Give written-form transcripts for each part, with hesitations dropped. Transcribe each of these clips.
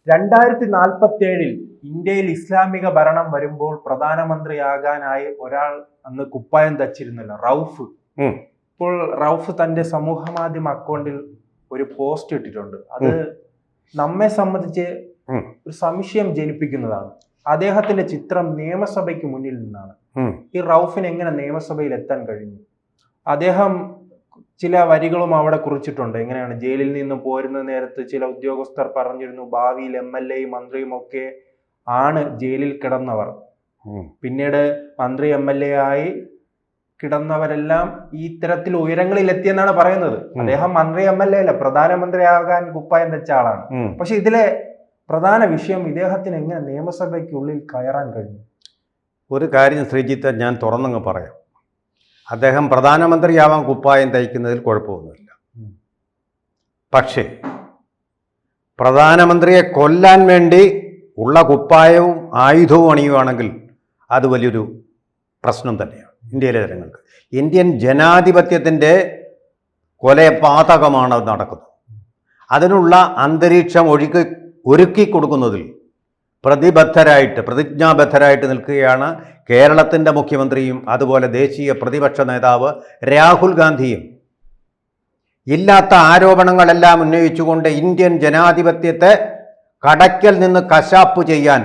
2047 ഇന്ത്യയിൽ ഇസ്ലാമിക ഭരണം വരുമ്പോൾ പ്രധാനമന്ത്രിയാകാനായി ഒരാൾ അന്ന് കുപ്പായം ധരിച്ചിരുന്നല്ലോ, റൌഫ്. ഇപ്പോൾ റൌഫ് തന്റെ സമൂഹ മാധ്യമ അക്കൗണ്ടിൽ ഒരു പോസ്റ്റ് ഇട്ടിട്ടുണ്ട്. അത് നമ്മെ സംബന്ധിച്ച് ഒരു സംശയം ജനിപ്പിക്കുന്നതാണ്. അദ്ദേഹത്തിന്റെ ചിത്രം നിയമസഭയ്ക്ക് മുന്നിൽ നിന്നാണ്. ഈ റൌഫിന് എങ്ങനെ നിയമസഭയിൽ എത്താൻ കഴിഞ്ഞു? അദ്ദേഹം ചില വരികളും അവിടെ കുറിച്ചിട്ടുണ്ട്. എങ്ങനെയാണ് ജയിലിൽ നിന്ന് പോരുന്ന നേരത്ത് ചില ഉദ്യോഗസ്ഥർ പറഞ്ഞിരുന്നു, ഭാവിയിൽ MLA മന്ത്രിയും ഒക്കെ ആണ് ജയിലിൽ കിടന്നവർ. പിന്നീട് മന്ത്രി MLA ആയി കിടന്നവരെല്ലാം ഈ ഇത്തരത്തിൽ ഉയരങ്ങളിൽ എത്തിയെന്നാണ് പറയുന്നത്. അദ്ദേഹം മന്ത്രി MLA അല്ല, പ്രധാനമന്ത്രിയാകാൻ കുപ്പായം വെച്ച ആളാണ്. പക്ഷെ ഇതിലെ പ്രധാന വിഷയം ഇദ്ദേഹത്തിന് എങ്ങനെ നിയമസഭയ്ക്കുള്ളിൽ കയറാൻ കഴിഞ്ഞു? ഒരു കാര്യം ശ്രീജിത്ത്, ഞാൻ തുറന്നങ്ങ് പറയാം. അദ്ദേഹം പ്രധാനമന്ത്രിയാവാൻ കുപ്പായം തയ്ക്കുന്നതിൽ കുഴപ്പമൊന്നുമില്ല. പക്ഷേ പ്രധാനമന്ത്രിയെ കൊല്ലാൻ വേണ്ടി ഉള്ള കുപ്പായവും ആയുധവും അണിയുവാണെങ്കിൽ അത് വലിയൊരു പ്രശ്നം തന്നെയാണ് ഇന്ത്യയിലെ ജനങ്ങൾക്ക്. ഇന്ത്യൻ ജനാധിപത്യത്തിൻ്റെ കൊലപാതകമാണ് നടക്കുന്നത്. അതിനുള്ള അന്തരീക്ഷം ഒരുക്കി കൊടുക്കുന്നതിൽ പ്രതിജ്ഞാബദ്ധരായിട്ട് നിൽക്കുകയാണ് കേരളത്തിൻ്റെ മുഖ്യമന്ത്രിയും അതുപോലെ ദേശീയ പ്രതിപക്ഷ നേതാവ് രാഹുൽ ഗാന്ധിയും. ഇല്ലാത്ത ആരോപണങ്ങളെല്ലാം ഉന്നയിച്ചുകൊണ്ട് ഇന്ത്യൻ ജനാധിപത്യത്തെ കടയ്ക്കൽ നിന്ന് കശാപ്പ് ചെയ്യാൻ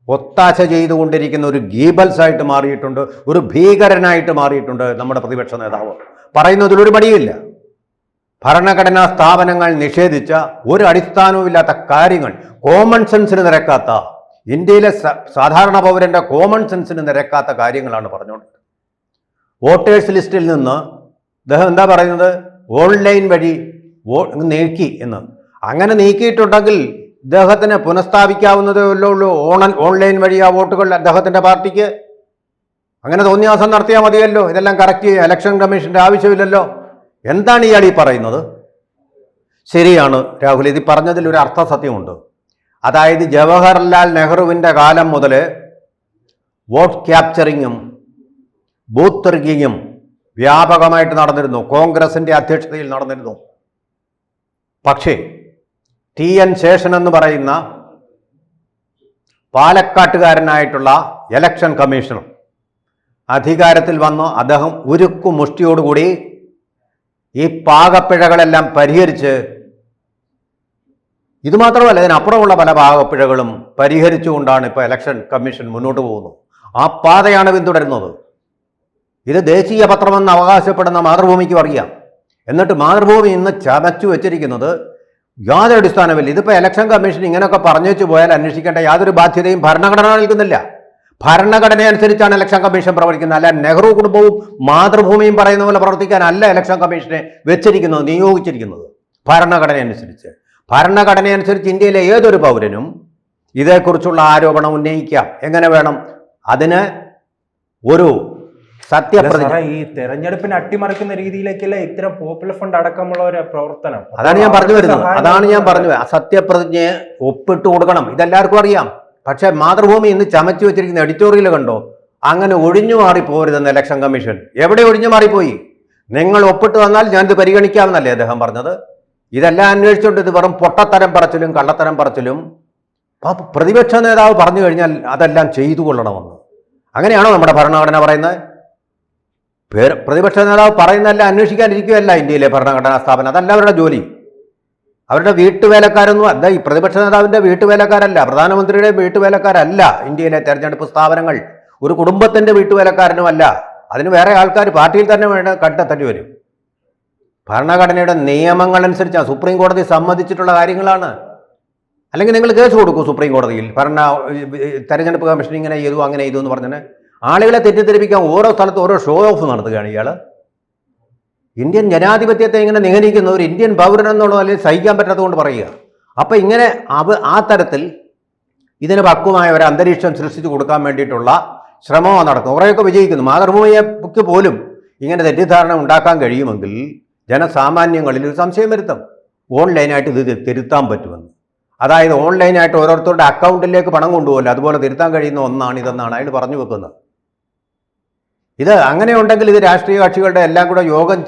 ഒത്താശ ചെയ്തുകൊണ്ടിരിക്കുന്ന ഒരു ഗീബൽസ് ആയിട്ട് മാറിയിട്ടുണ്ട്, ഒരു ഭീകരനായിട്ട് മാറിയിട്ടുണ്ട് നമ്മുടെ പ്രതിപക്ഷ നേതാവ്. പറയുന്നതിലൊരു മടിയില്ല. ഭരണഘടനാ സ്ഥാപനങ്ങൾ നിഷേധിച്ച ഒരു അടിസ്ഥാനവുമില്ലാത്ത കാര്യങ്ങൾ, കോമൺ സെൻസിന് നിരക്കാത്ത, ഇന്ത്യയിലെ സാധാരണ പൗരൻ്റെ കോമൺ സെൻസിന് നിരക്കാത്ത കാര്യങ്ങളാണ് പറഞ്ഞുകൊണ്ട്. വോട്ടേഴ്സ് ലിസ്റ്റിൽ നിന്ന് അദ്ദേഹം എന്താ പറയുന്നത്? ഓൺലൈൻ വഴി നീക്കി എന്ന്. അങ്ങനെ നീക്കിയിട്ടുണ്ടെങ്കിൽ ഇദ്ദേഹത്തിന് പുനഃസ്ഥാപിക്കാവുന്നതേ ഉള്ളൂ. ഓൺലൈൻ വഴി ആ വോട്ടുകൾ അദ്ദേഹത്തിൻ്റെ പാർട്ടിക്ക്. അങ്ങനെ തോന്നിയാസം നടത്തിയാൽ മതിയല്ലോ. ഇതെല്ലാം കറക്റ്റ് ചെയ്യുക ഇലക്ഷൻ കമ്മീഷൻ്റെ ആവശ്യമില്ലല്ലോ. എന്താണ് ഇയാൾ ഈ പറയുന്നത്? ശരിയാണ് രാഹുൽ, ഇത് പറഞ്ഞതിൽ ഒരു അർത്ഥസത്യമുണ്ട്. അതായത് ജവഹർലാൽ നെഹ്റുവിൻ്റെ കാലം മുതൽ വോട്ട് ക്യാപ്ചറിങ്ങും ബൂത്ത് റിഗ്ഗിങ്ങും വ്യാപകമായിട്ട് നടന്നിരുന്നു. കോൺഗ്രസിൻ്റെ അധ്യക്ഷതയിൽ നടന്നിരുന്നു. പക്ഷേ TN ശേഷൻ എന്ന് പറയുന്ന പാലക്കാട്ടുകാരനായിട്ടുള്ള ഇലക്ഷൻ കമ്മീഷണർ അധികാരത്തിൽ വന്ന് അദ്ദേഹം ഉരുക്കു മുഷ്ടിയോടുകൂടി ഈ പാകപ്പിഴകളെല്ലാം പരിഹരിച്ച്, ഇതുമാത്രമല്ല ഇതിനപ്പുറമുള്ള പല പാകപ്പിഴകളും പരിഹരിച്ചുകൊണ്ടാണ് ഇപ്പോൾ ഇലക്ഷൻ കമ്മീഷൻ മുന്നോട്ട് പോകുന്നത്. ആ പാതയാണ് പിന്തുടരുന്നത്. ഇത് ദേശീയ പത്രമെന്ന് അവകാശപ്പെടുന്ന മാതൃഭൂമിക്ക് അറിയാം. എന്നിട്ട് മാതൃഭൂമി ഇന്ന് ചമച്ചു വെച്ചിരിക്കുന്നത് യാതൊരു അടിസ്ഥാനമില്ല. ഇതിപ്പോൾ ഇലക്ഷൻ കമ്മീഷൻ ഇങ്ങനെയൊക്കെ പറഞ്ഞേച്ചു പോയാൽ അന്വേഷിക്കേണ്ട യാതൊരു ബാധ്യതയും ഭരണഘടന നൽകുന്നില്ല. ഭരണഘടന അനുസരിച്ചാണ് ഇലക്ഷൻ കമ്മീഷൻ പ്രവർത്തിക്കുന്നത്. അല്ല നെഹ്റു കുടുംബവും മാതൃഭൂമിയും പറയുന്ന പോലെ പ്രവർത്തിക്കാനല്ല ഇലക്ഷൻ കമ്മീഷനെ വെച്ചിരിക്കുന്നത്, നിയോഗിച്ചിരിക്കുന്നത്. ഭരണഘടന അനുസരിച്ച് ഇന്ത്യയിലെ ഏതൊരു പൗരനും ഇതേക്കുറിച്ചുള്ള ആരോപണം ഉന്നയിക്കാം. എങ്ങനെ വേണം? അതിന് ഒരു സത്യപ്രതിജ്ഞ. ഈ തെരഞ്ഞെടുപ്പിനെ അട്ടിമറിക്കുന്ന രീതിയിലേക്കല്ല ഇത്തരം പോപ്പുലർ ഫണ്ട് അടക്കമുള്ള ഒരു പ്രവർത്തനം. അതാണ് ഞാൻ പറഞ്ഞു വരുന്നത്. സത്യപ്രതിജ്ഞയെ ഒപ്പിട്ട് കൊടുക്കണം. ഇതെല്ലാവർക്കും അറിയാം. പക്ഷേ മാതൃഭൂമി ഇന്ന് ചമച്ചു വെച്ചിരിക്കുന്ന എഡിറ്റോറിയൽ കണ്ടോ? അങ്ങനെ ഒഴിഞ്ഞു മാറിപ്പോരുതെന്ന് ഇലക്ഷൻ കമ്മീഷൻ. എവിടെ ഒഴിഞ്ഞു മാറിപ്പോയി? നിങ്ങൾ ഒപ്പിട്ട് തന്നാൽ ഞാനിത് പരിഗണിക്കാമെന്നല്ലേ അദ്ദേഹം പറഞ്ഞത്? ഇതെല്ലാം അന്വേഷിച്ചുകൊണ്ട് ഇത് വെറും പൊട്ടത്തരം പറച്ചിലും കള്ളത്തരം പറച്ചിലും പ്രതിപക്ഷ നേതാവ് പറഞ്ഞു കഴിഞ്ഞാൽ അതെല്ലാം ചെയ്തു കൊള്ളണമെന്ന്. അങ്ങനെയാണോ നമ്മുടെ ഭരണഘടന പറയുന്നത്? പ്രതിപക്ഷ നേതാവ് പറയുന്നതെല്ലാം അന്വേഷിക്കാനിരിക്കുകയല്ല ഇന്ത്യയിലെ ഭരണഘടനാ സ്ഥാപനം. അതല്ല അവരുടെ ജോലി. അവരുടെ വീട്ടുവേലക്കാരൊന്നും അല്ല. ഈ പ്രതിപക്ഷ നേതാവിൻ്റെ വീട്ടുവേലക്കാരല്ല, പ്രധാനമന്ത്രിയുടെ വീട്ടുവേലക്കാരല്ല ഇന്ത്യയിലെ തെരഞ്ഞെടുപ്പ് സ്ഥാപനങ്ങൾ. ഒരു കുടുംബത്തിൻ്റെ വീട്ടുവേലക്കാരനുമല്ല. അതിന് വേറെ ആൾക്കാർ പാർട്ടിയിൽ തന്നെ കണ്ടെത്തേണ്ടി വരും. ഭരണഘടനയുടെ നിയമങ്ങൾ അനുസരിച്ചാണ്. സുപ്രീം കോടതി സമ്മതിച്ചിട്ടുള്ള കാര്യങ്ങളാണ്. അല്ലെങ്കിൽ നിങ്ങൾ കേസ് കൊടുക്കൂ സുപ്രീം കോടതിയിൽ. തെരഞ്ഞെടുപ്പ് കമ്മീഷൻ ഇങ്ങനെ ചെയ്തു അങ്ങനെ ചെയ്തു എന്ന് പറഞ്ഞാൽ ആളുകളെ തെറ്റിദ്ധരിപ്പിക്കാൻ ഓരോ സ്ഥലത്ത് ഓരോ ഷോ ഓഫ് നടത്തുകയാണ് ഇയാൾ. ഇന്ത്യൻ ജനാധിപത്യത്തെ ഇങ്ങനെ നിഗനിക്കുന്ന ഒരു ഇന്ത്യൻ പൗരൻ എന്നുള്ള നിലയിൽ സഹിക്കാൻ പറ്റാത്തതുകൊണ്ട് പറയുക. അപ്പം ഇങ്ങനെ ആ തരത്തിൽ ഇതിന് പക്വമായ ഒരു അന്തരീക്ഷം സൃഷ്ടിച്ചു കൊടുക്കാൻ വേണ്ടിയിട്ടുള്ള ശ്രമമാണ് നടക്കുന്നത്. കുറേയൊക്കെ വിജയിക്കുന്നു. മാതൃഭൂമിക്ക് പോലും ഇങ്ങനെ തെറ്റിദ്ധാരണ ഉണ്ടാക്കാൻ കഴിയുമെങ്കിൽ ജനസാമാന്യങ്ങളിൽ ഒരു സംശയം വരുത്തും. ഓൺലൈനായിട്ട് ഇത് തിരുത്താൻ പറ്റുമെന്ന്. അതായത് ഓൺലൈനായിട്ട് ഓരോരുത്തരുടെ അക്കൗണ്ടിലേക്ക് പണം കൊണ്ടുപോകില്ല, അതുപോലെ തിരുത്താൻ കഴിയുന്ന ഒന്നാണ് ഇതെന്നാണ് അയാൾ പറഞ്ഞു വെക്കുന്നത്. ഇത് അങ്ങനെ ഉണ്ടെങ്കിൽ ഇത് രാഷ്ട്രീയ കക്ഷികളുടെ എല്ലാം കൂടെ യോഗം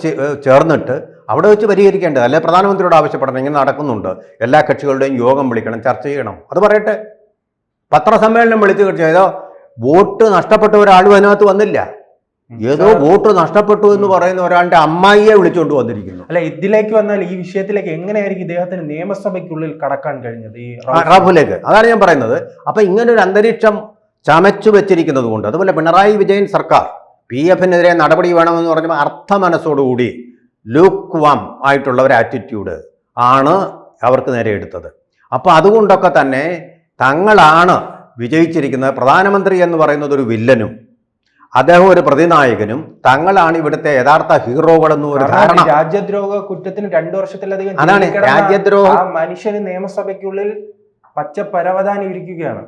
ചേർന്നിട്ട് അവിടെ വെച്ച് പരിഹരിക്കേണ്ടത്. അല്ലെ പ്രധാനമന്ത്രിയോട് ആവശ്യപ്പെടണം, ഇങ്ങനെ നടക്കുന്നുണ്ട്, എല്ലാ കക്ഷികളുടെയും യോഗം വിളിക്കണം, ചർച്ച ചെയ്യണം, അത് പറയട്ടെ. പത്രസമ്മേളനം വിളിച്ചു ഏതോ വോട്ട് നഷ്ടപ്പെട്ട ഒരാളും അതിനകത്ത് വന്നില്ല. ഏതോ വോട്ട് നഷ്ടപ്പെട്ടു എന്ന് പറയുന്ന ഒരാളുടെ അമ്മായിയെ വിളിച്ചുകൊണ്ട് വന്നിരിക്കുന്നു. അല്ല, ഇതിലേക്ക് വന്നാൽ ഈ വിഷയത്തിലേക്ക് എങ്ങനെയായിരിക്കും ഇദ്ദേഹത്തിന് നിയമസഭയ്ക്കുള്ളിൽ കടക്കാൻ കഴിഞ്ഞത് ഈ റൌഫിലേക്ക്? അതാണ് ഞാൻ പറയുന്നത്. അപ്പൊ ഇങ്ങനെ ഒരു അന്തരീക്ഷം ചമച്ചു വെച്ചിരിക്കുന്നത് കൊണ്ട്, അതുപോലെ പിണറായി വിജയൻ സർക്കാർ PF-നെതിരെ നടപടി വേണമെന്ന് പറഞ്ഞപ്പോൾ അർത്ഥമനസ്സോടുകൂടി ലൂക്ക് വാം ആയിട്ടുള്ള ഒരു ആറ്റിറ്റ്യൂഡ് ആണ് അവർക്ക് നേരെ എടുത്തത്. അപ്പോൾ അതുകൊണ്ടൊക്കെ തന്നെ തങ്ങളാണ് വിജയിച്ചിരിക്കുന്നത്. പ്രധാനമന്ത്രി എന്ന് പറയുന്നത് ഒരു വില്ലനും അദ്ദേഹം ഒരു പ്രതിനായകനും, തങ്ങളാണ് ഇവിടുത്തെ യഥാർത്ഥ ഹീറോകളെന്നും ഒരു ധാരണ. രാജ്യദ്രോഹ കുറ്റത്തിന് 2 വർഷത്തിലധികം അതാണ് രാജ്യദ്രോഹ മനുഷ്യന് നിയമസഭയ്ക്കുള്ളിൽ പച്ച പരവതാനി ഇരിക്കുകയാണ്.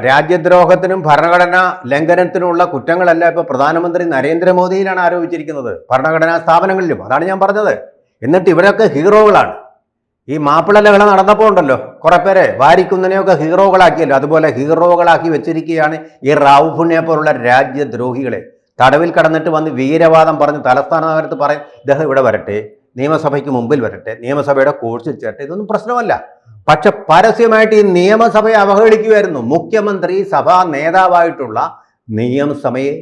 രാജ്യദ്രോഹത്തിനും ഭരണഘടനാ ലംഘനത്തിനുമുള്ള കുറ്റങ്ങളല്ല ഇപ്പൊ പ്രധാനമന്ത്രി നരേന്ദ്രമോദിയിലാണ് ആരോപിച്ചിരിക്കുന്നത്, ഭരണഘടനാ സ്ഥാപനങ്ങളിലും. അതാണ് ഞാൻ പറഞ്ഞത്. എന്നിട്ട് ഇവരൊക്കെ ഹീറോകളാണ്. ഈ മാപ്പിള ലഹള നടന്നപ്പോൾ ഉണ്ടല്ലോ, കുറെ പേരെ വാരിക്കുന്നതിനെയൊക്കെ ഹീറോകളാക്കിയല്ലോ, അതുപോലെ ഹീറോകളാക്കി വെച്ചിരിക്കുകയാണ് ഈ റൌഫിനെ പോലുള്ള രാജ്യദ്രോഹികളെ. തടവിൽ കടന്നിട്ട് വന്ന് വീരവാദം പറഞ്ഞ് തലസ്ഥാന നഗരത്ത് പറയും ഇദ്ദേഹം ഇവിടെ വരട്ടെ, നിയമസഭയ്ക്ക് മുമ്പിൽ വരട്ടെ, നിയമസഭയുടെ കോഴ്സിൽ ചേരട്ടെ, ഇതൊന്നും പ്രശ്നമല്ല. പക്ഷെ പരസ്യമായിട്ട് ഈ നിയമസഭയെ അവഹേളിക്കുമായിരുന്നു. മുഖ്യമന്ത്രി സഭാ നേതാവായിട്ടുള്ള നിയമസഭയെ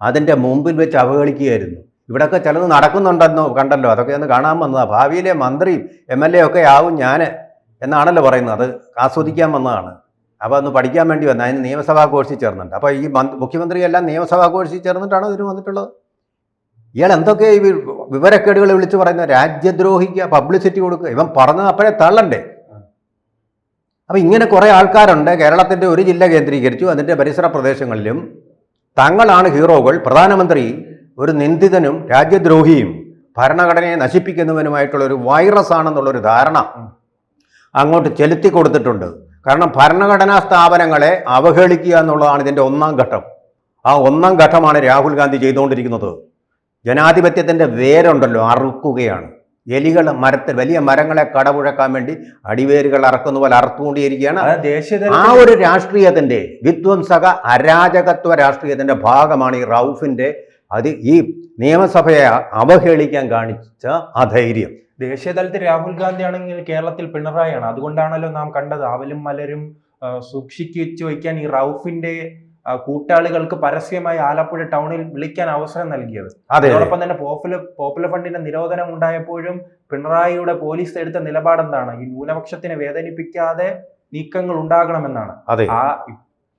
അതിൻ്റെ മുമ്പിൽ വെച്ച് അവഹേളിക്കുകയായിരുന്നു. ഇവിടെയൊക്കെ ചിലത് നടക്കുന്നുണ്ടെന്നോ കണ്ടല്ലോ, അതൊക്കെ ഒന്ന് കാണാൻ വന്നതാണ്. ഭാവിയിലെ മന്ത്രിയും MLA ഒക്കെ ആവും ഞാൻ എന്നാണല്ലോ പറയുന്നത്. അത് ആസ്വദിക്കാൻ വന്നതാണ്. അപ്പോൾ ഒന്ന് പഠിക്കാൻ വേണ്ടി വന്നത്. അതിന് നിയമസഭാ കോഴ്സിൽ ചേർന്നുണ്ട്. അപ്പോൾ ഈ മുഖ്യമന്ത്രിയെല്ലാം നിയമസഭാ കോഴ്സിൽ ചേർന്നിട്ടാണ് ഇതിന് വന്നിട്ടുള്ളത്. ഇയാൾ എന്തൊക്കെ ഈ വിവരക്കേടുകൾ വിളിച്ച് പറയുന്ന, രാജ്യദ്രോഹിക്കുക, പബ്ലിസിറ്റി കൊടുക്കുക, ഇവൻ പറഞ്ഞത് അപ്പോഴേ തള്ളണ്ടേ? അപ്പം ഇങ്ങനെ കുറേ ആൾക്കാരുണ്ട്. കേരളത്തിൻ്റെ ഒരു ജില്ല കേന്ദ്രീകരിച്ചു, അതിൻ്റെ പരിസര പ്രദേശങ്ങളിലും തങ്ങളാണ് ഹീറോകൾ. പ്രധാനമന്ത്രി ഒരു നിന്ദിതനും രാജ്യദ്രോഹിയും ഭരണഘടനയെ നശിപ്പിക്കുന്നവനുമായിട്ടുള്ള ഒരു വൈറസ് ആണെന്നുള്ളൊരു ധാരണ അങ്ങോട്ട് ചെലുത്തി കൊടുത്തിട്ടുണ്ട്. കാരണം ഭരണഘടനാ സ്ഥാപനങ്ങളെ അവഹേളിക്കുക എന്നുള്ളതാണ് ഇതിൻ്റെ 1ാം ഘട്ടം. ആ 1ാം ഘട്ടമാണ് രാഹുൽ ഗാന്ധി ചെയ്തുകൊണ്ടിരിക്കുന്നത്. ജനാധിപത്യത്തിൻ്റെ വേരുണ്ടല്ലോ അറുക്കുകയാണ്. എലികൾ വലിയ മരങ്ങളെ കടപുഴക്കാൻ വേണ്ടി അടിവേരുകൾ അറക്കുന്ന പോലെ അറുത്തുകൊണ്ടിരിക്കുകയാണ്. ആ ഒരു രാഷ്ട്രീയത്തിന്റെ വിധ്വംസക അരാജകത്വ രാഷ്ട്രീയത്തിന്റെ ഭാഗമാണ് ഈ റൌഫിന്റെ ഈ നിയമസഭയെ അവഹേളിക്കാൻ കാണിച്ച അധൈര്യം. ദേശീയ തലത്തിൽ രാഹുൽ ഗാന്ധി ആണെങ്കിൽ കേരളത്തിൽ പിണറായിയാണ്. അതുകൊണ്ടാണല്ലോ നാം കണ്ടത് ആവലും മലരും സൂക്ഷിച്ചു വയ്ക്കാൻ ഈ റൌഫിന്റെ കൂട്ടാളികൾക്ക് പരസ്യമായി ആലപ്പുഴ ടൗണിൽ വിളിക്കാൻ അവസരം നൽകിയത്. അതോടൊപ്പം തന്നെ പോപ്പുലർ ഫണ്ടിന്റെ നിരോധനം ഉണ്ടായപ്പോഴും പിണറായിയുടെ പോലീസ് എടുത്ത നിലപാടെന്താണ്? ഈ ന്യൂനപക്ഷത്തിനെ വേദനിപ്പിക്കാതെ നീക്കങ്ങൾ ഉണ്ടാകണമെന്നാണ്.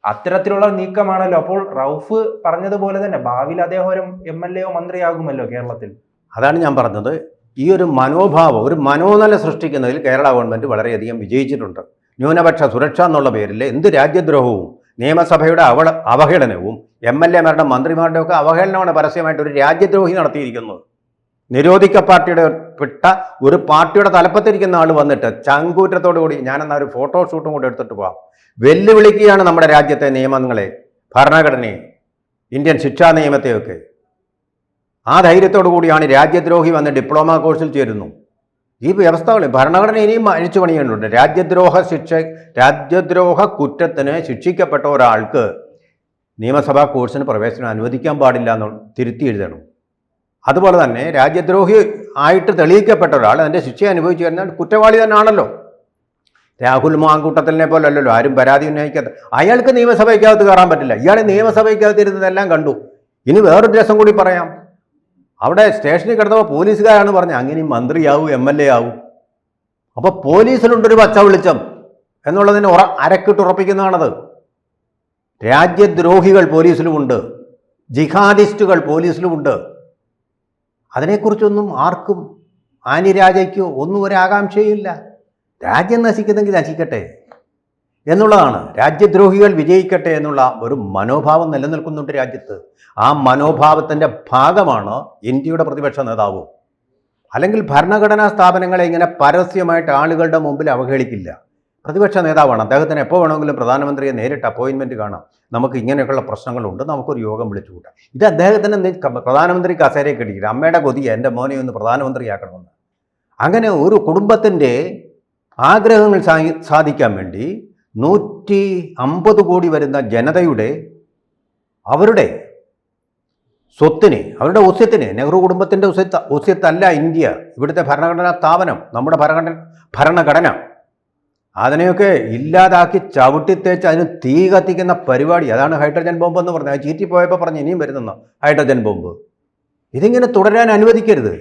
അത്തരത്തിലുള്ള നീക്കമാണല്ലോ. അപ്പോൾ റൌഫ് പറഞ്ഞതുപോലെ തന്നെ ഭാവിയിൽ അദ്ദേഹം ഒരു MLA-യോ മന്ത്രിയാകുമല്ലോ കേരളത്തിൽ. അതാണ് ഞാൻ പറഞ്ഞത്. ഈ ഒരു മനോഭാവം, ഒരു മനോനില സൃഷ്ടിക്കുന്നതിൽ കേരള ഗവൺമെന്റ് വളരെയധികം വിജയിച്ചിട്ടുണ്ട്. ന്യൂനപക്ഷ സുരക്ഷ എന്നുള്ള പേരിൽ എന്ത് രാജ്യദ്രോഹവും നിയമസഭയുടെ അവഹേളനവും MLA-മാരുടെ മന്ത്രിമാരുടെ ഒക്കെ അവഹേളനമാണ് പരസ്യമായിട്ട് ഒരു രാജ്യദ്രോഹി നടത്തിയിരിക്കുന്നത്. നിരോധിക്ക പാർട്ടിയുടെ ഒരു പാർട്ടിയുടെ തലപ്പത്തിരിക്കുന്ന ആൾ വന്നിട്ട് ചങ്കൂറ്റത്തോടു കൂടി ഞാനെന്നാ ഒരു ഫോട്ടോഷൂട്ടും കൂടെ എടുത്തിട്ട് പോകാം, വെല്ലുവിളിക്കുകയാണ് നമ്മുടെ രാജ്യത്തെ നിയമങ്ങളെ, ഭരണഘടനയെ, ഇന്ത്യൻ ശിക്ഷാ നിയമത്തെയൊക്കെ. ആ ധൈര്യത്തോടു കൂടിയാണ് രാജ്യദ്രോഹി വന്ന് ഡിപ്ലോമ കോഴ്സിൽ ചേരുന്നു. ഈ വ്യവസ്ഥകൾ ഭരണഘടന ഇനിയും അഴിച്ചു പണിയേണ്ടതുണ്ട്. രാജ്യദ്രോഹ കുറ്റത്തിന് ശിക്ഷിക്കപ്പെട്ട ഒരാൾക്ക് നിയമസഭാ കോഴ്സിന് പ്രവേശനം അനുവദിക്കാൻ പാടില്ല എന്ന് തിരുത്തി എഴുതണം. അതുപോലെ തന്നെ രാജ്യദ്രോഹി ആയിട്ട് തെളിയിക്കപ്പെട്ട ഒരാൾ അതിൻ്റെ ശിക്ഷ അനുഭവിച്ചു കഴിഞ്ഞാൽ കുറ്റവാളി തന്നെയാണല്ലോ. രാഹുൽ മാങ്കൂട്ടത്തിനെ പോലല്ലോ, ആരും പരാതി ഉന്നയിക്കാത്ത അയാൾക്ക് നിയമസഭയ്ക്കകത്ത് കയറാൻ പറ്റില്ല. ഇയാൾ നിയമസഭയ്ക്കകത്ത് ഇരുന്നതെല്ലാം കണ്ടു. ഇനി വേറൊരു രസം കൂടി പറയാം. അവിടെ സ്റ്റേഷനിൽ കിടന്നപ്പോൾ പോലീസുകാരാണ് പറഞ്ഞത് അങ്ങനെയും മന്ത്രിയാവും MLA ആവും. അപ്പോൾ പോലീസിലുണ്ടൊരു പച്ച വെളിച്ചം എന്നുള്ളതിന് അരക്കിട്ടുറപ്പിക്കുന്നതാണത്. രാജ്യദ്രോഹികൾ പോലീസിലുമുണ്ട്, ജിഹാദിസ്റ്റുകൾ പോലീസിലുമുണ്ട്. അതിനെക്കുറിച്ചൊന്നും ആർക്കും ആനിരാജയ്ക്കോ ഒന്നും ഒരു ആകാംക്ഷയില്ല. രാജ്യം നശിക്കുന്നെങ്കിൽ നശിക്കട്ടെ എന്നുള്ളതാണ്. രാജ്യദ്രോഹികൾ വിജയിക്കട്ടെ എന്നുള്ള ഒരു മനോഭാവം നിലനിൽക്കുന്നുണ്ട് രാജ്യത്ത്. ആ മനോഭാവത്തിൻ്റെ ഭാഗമാണ് ഇന്ത്യയുടെ പ്രതിപക്ഷ നേതാവും. അല്ലെങ്കിൽ ഭരണഘടനാ സ്ഥാപനങ്ങളെ ഇങ്ങനെ പരസ്യമായിട്ട് ആളുകളുടെ മുമ്പിൽ അവഹേളിക്കില്ല. പ്രതിപക്ഷ നേതാവാണ്. അദ്ദേഹത്തിന് എപ്പോൾ വേണമെങ്കിലും പ്രധാനമന്ത്രിയെ നേരിട്ട് അപ്പോയിൻമെൻറ്റ് കാണാം. നമുക്ക് ഇങ്ങനെയൊക്കെയുള്ള പ്രശ്നങ്ങളുണ്ട്, നമുക്കൊരു യോഗം വിളിച്ചു കൂട്ടാം. ഇത് അദ്ദേഹത്തിന് പ്രധാനമന്ത്രി കസേരയൊക്കെ ഇടിക്കില്ല. അമ്മയുടെ കൊതിയ എൻ്റെ മോനെ ഒന്ന് പ്രധാനമന്ത്രിയാക്കണമെന്ന്. അങ്ങനെ ഒരു കുടുംബത്തിൻ്റെ ആഗ്രഹങ്ങൾ സാധിക്കാൻ വേണ്ടി 150 കോടി വരുന്ന ജനതയുടെ അവരുടെ സ്വത്തിന്, അവരുടെ ഒസ്യത്തിന്, നെഹ്റു കുടുംബത്തിൻ്റെ ഒസ്യത്തല്ല ഇന്ത്യ, ഇവിടുത്തെ ഭരണഘടനാ സ്ഥാപനം, നമ്മുടെ ഭരണഘടന. അതിനെയൊക്കെ ഇല്ലാതാക്കി ചവിട്ടിത്തേച്ച് അതിന് തീ കത്തിക്കുന്ന പരിപാടി, അതാണ് ഹൈഡ്രജൻ ബോംബ് എന്ന് പറഞ്ഞത്. അത് ചീറ്റിപ്പോയപ്പോൾ പറഞ്ഞ് ഇനിയും വരുന്നെന്നോ ഹൈഡ്രജൻ ബോംബ്. ഇതിങ്ങനെ തുടരാൻ അനുവദിക്കരുത്.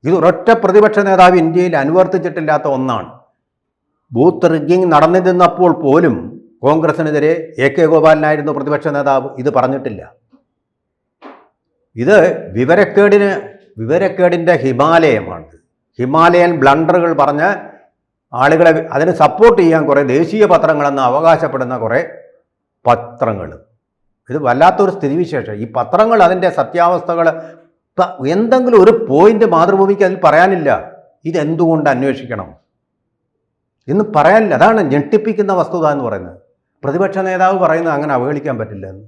ഇത് ഒരൊറ്റ പ്രതിപക്ഷ നേതാവ് ഇന്ത്യയിൽ അനുവർത്തിച്ചിട്ടില്ലാത്ത ഒന്നാണ്. ബൂത്ത് റിഗ്ഗിങ് നടന്നിരുന്നപ്പോൾ പോലും കോൺഗ്രസിനെതിരെ AK ഗോപാലനായിരുന്നു പ്രതിപക്ഷ നേതാവ്, ഇത് പറഞ്ഞിട്ടില്ല. ഇത് വിവരക്കേടിൻ്റെ ഹിമാലയമാണ്. ഹിമാലയൻ ബ്ലണ്ടറുകൾ പറഞ്ഞ് ആളുകളെ അതിന് സപ്പോർട്ട് ചെയ്യാൻ കുറേ ദേശീയ പത്രങ്ങളെന്ന് അവകാശപ്പെടുന്ന കുറേ പത്രങ്ങൾ. ഇത് വല്ലാത്തൊരു സ്ഥിതിവിശേഷം. ഈ പത്രങ്ങൾ അതിൻ്റെ സത്യാവസ്ഥകൾ എന്തെങ്കിലും ഒരു പോയിന്റ് മാതൃഭൂമിക്ക് അതിൽ പറയാനില്ല. ഇതെന്തുകൊണ്ട് അന്വേഷിക്കണം എന്ന് പറയാനില്ല. അതാണ് ഞെട്ടിപ്പിക്കുന്ന വസ്തുത എന്ന് പറയുന്നത്. പ്രതിപക്ഷ നേതാവ് പറയുന്നത് അങ്ങനെ അവഹേളിക്കാൻ പറ്റില്ല എന്ന്.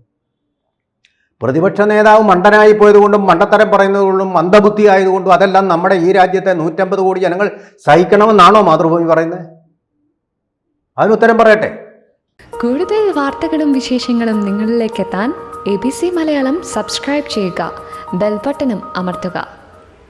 പ്രതിപക്ഷ നേതാവ് മണ്ടനായി പോയതുകൊണ്ടും മണ്ടത്തരം പറയുന്നതുകൊണ്ടും മന്ദബുദ്ധി ആയതുകൊണ്ടും അതെല്ലാം നമ്മുടെ ഈ രാജ്യത്തെ 150 കോടി ജനങ്ങൾ സഹിക്കണമെന്നാണോ മാതൃഭൂമി പറയുന്നത്? അതിനുത്തരം പറയട്ടെ. കൂടുതൽ വാർത്തകളും വിശേഷങ്ങളും നിങ്ങളിലേക്ക് എത്താൻ ABC മലയാളം സബ്സ്ക്രൈബ് ചെയ്യുക, ബെൽ ബട്ടണും അമർത്തുക.